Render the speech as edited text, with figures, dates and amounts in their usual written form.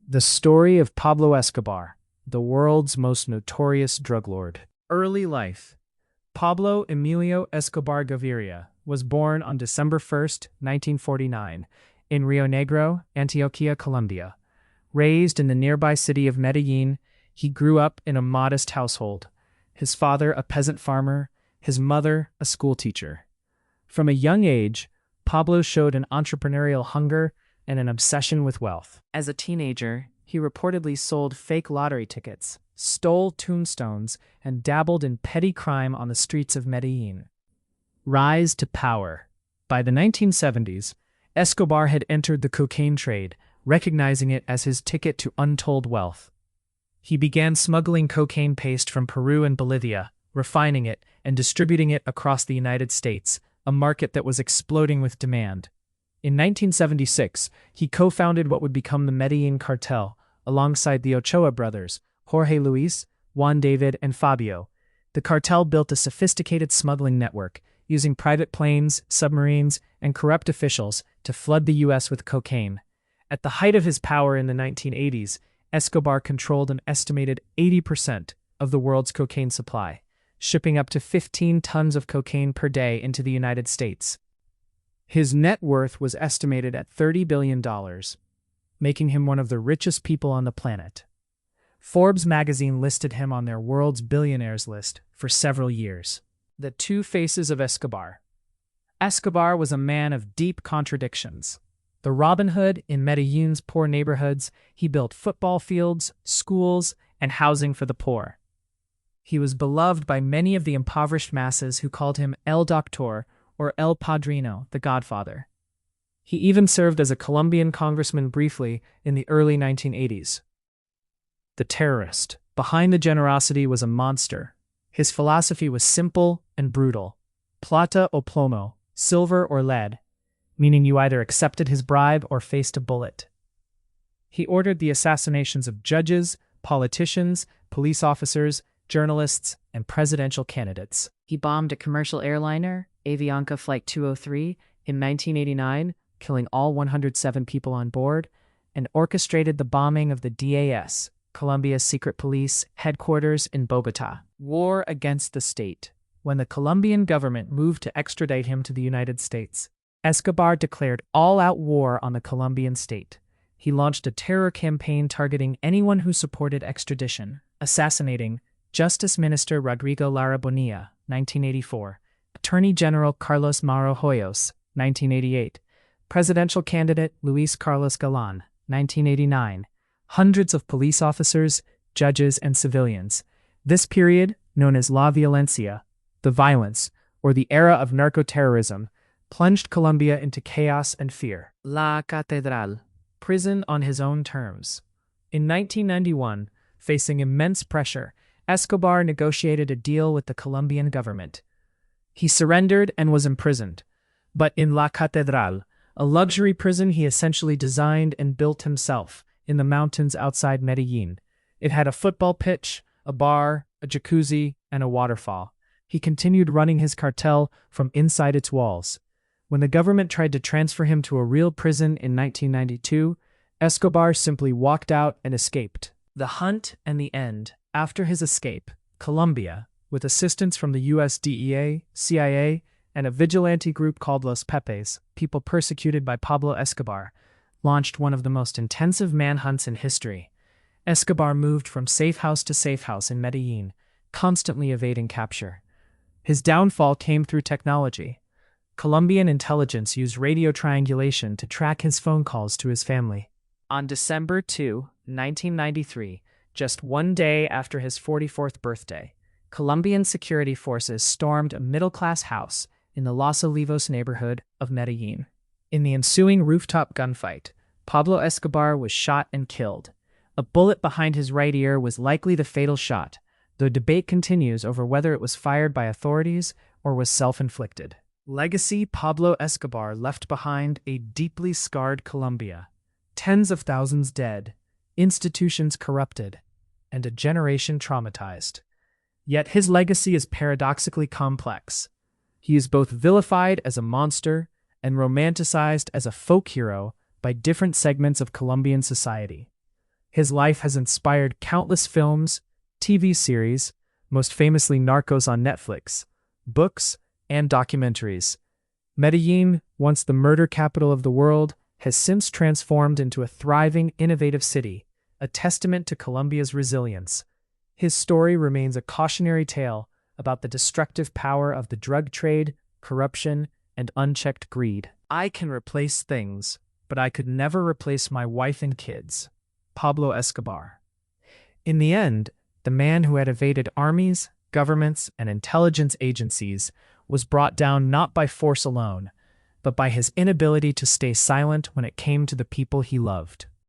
The story of Pablo Escobar, the world's most notorious drug lord. Early life. Pablo Emilio Escobar Gaviria was born on December 1st, 1949, in Rio Negro, Antioquia, Colombia. Raised in the nearby city of Medellín, he grew up in a modest household. His father, a peasant farmer, his mother, a schoolteacher. From a young age, Pablo showed an entrepreneurial hunger and an obsession with wealth. As a teenager, he reportedly sold fake lottery tickets, stole tombstones, and dabbled in petty crime on the streets of Medellín. Rise to power. By the 1970s, Escobar had entered the cocaine trade, recognizing it as his ticket to untold wealth. He began smuggling cocaine paste from Peru and Bolivia, refining it and distributing it across the United States, a market that was exploding with demand. In 1976, he co-founded what would become the Medellín cartel, alongside the Ochoa brothers, Jorge Luis, Juan David, and Fabio. The cartel built a sophisticated smuggling network, using private planes, submarines, and corrupt officials to flood the U.S. with cocaine. At the height of his power in the 1980s, Escobar controlled an estimated 80% of the world's cocaine supply, shipping up to 15 tons of cocaine per day into the United States. His net worth was estimated at $30 billion, making him one of the richest people on the planet. Forbes magazine listed him on their world's billionaires list for several years. The two faces of Escobar. Escobar was a man of deep contradictions. The Robin Hood in Medellín's poor neighborhoods, he built football fields, schools, and housing for the poor. He was beloved by many of the impoverished masses who called him El Doctor or El Padrino, the Godfather. He even served as a Colombian congressman briefly in the early 1980s. The terrorist. Behind the generosity was a monster. His philosophy was simple and brutal. Plata o Plomo, silver or lead, meaning you either accepted his bribe or faced a bullet. He ordered the assassinations of judges, politicians, police officers, journalists, and presidential candidates. He bombed a commercial airliner, Avianca Flight 203, in 1989, killing all 107 people on board, and orchestrated the bombing of the DAS, Colombia's secret police headquarters in Bogotá. War against the state. When the Colombian government moved to extradite him to the United States, Escobar declared all-out war on the Colombian state. He launched a terror campaign targeting anyone who supported extradition, assassinating Justice Minister Rodrigo Lara Bonilla, 1984, Attorney General Carlos Mauro Hoyos, 1988, presidential candidate Luis Carlos Galán, 1989, hundreds of police officers, judges, and civilians. This period, known as La Violencia, the violence, or the era of narco-terrorism, plunged Colombia into chaos and fear. La Catedral, prison on his own terms. In 1991, facing immense pressure, Escobar negotiated a deal with the Colombian government. He surrendered and was imprisoned. But in La Catedral, a luxury prison he essentially designed and built himself in the mountains outside Medellín, it had a football pitch, a bar, a jacuzzi, and a waterfall. He continued running his cartel from inside its walls. When the government tried to transfer him to a real prison in 1992, Escobar simply walked out and escaped. The hunt and the end. After his escape, Colombia, with assistance from the US DEA, CIA, and a vigilante group called Los Pepes, people persecuted by Pablo Escobar, launched one of the most intensive manhunts in history. Escobar moved from safe house to safe house in Medellín, constantly evading capture. His downfall came through technology. Colombian intelligence used radio triangulation to track his phone calls to his family. On December 2, 1993, just one day after his 44th birthday, Colombian security forces stormed a middle-class house in the Los Olivos neighborhood of Medellín. In the ensuing rooftop gunfight, Pablo Escobar was shot and killed. A bullet behind his right ear was likely the fatal shot, though debate continues over whether it was fired by authorities or was self-inflicted. Legacy. Pablo Escobar left behind a deeply scarred Colombia. Tens of thousands dead, institutions corrupted, and a generation traumatized. Yet his legacy is paradoxically complex. He is both vilified as a monster and romanticized as a folk hero by different segments of Colombian society. His life has inspired countless films, TV series, most famously Narcos on Netflix, books, and documentaries. Medellín, once the murder capital of the world, has since transformed into a thriving, innovative city, a testament to Colombia's resilience. His story remains a cautionary tale about the destructive power of the drug trade, corruption, and unchecked greed. I can replace things, but I could never replace my wife and kids. Pablo Escobar. In the end, the man who had evaded armies, governments, and intelligence agencies was brought down not by force alone, but by his inability to stay silent when it came to the people he loved.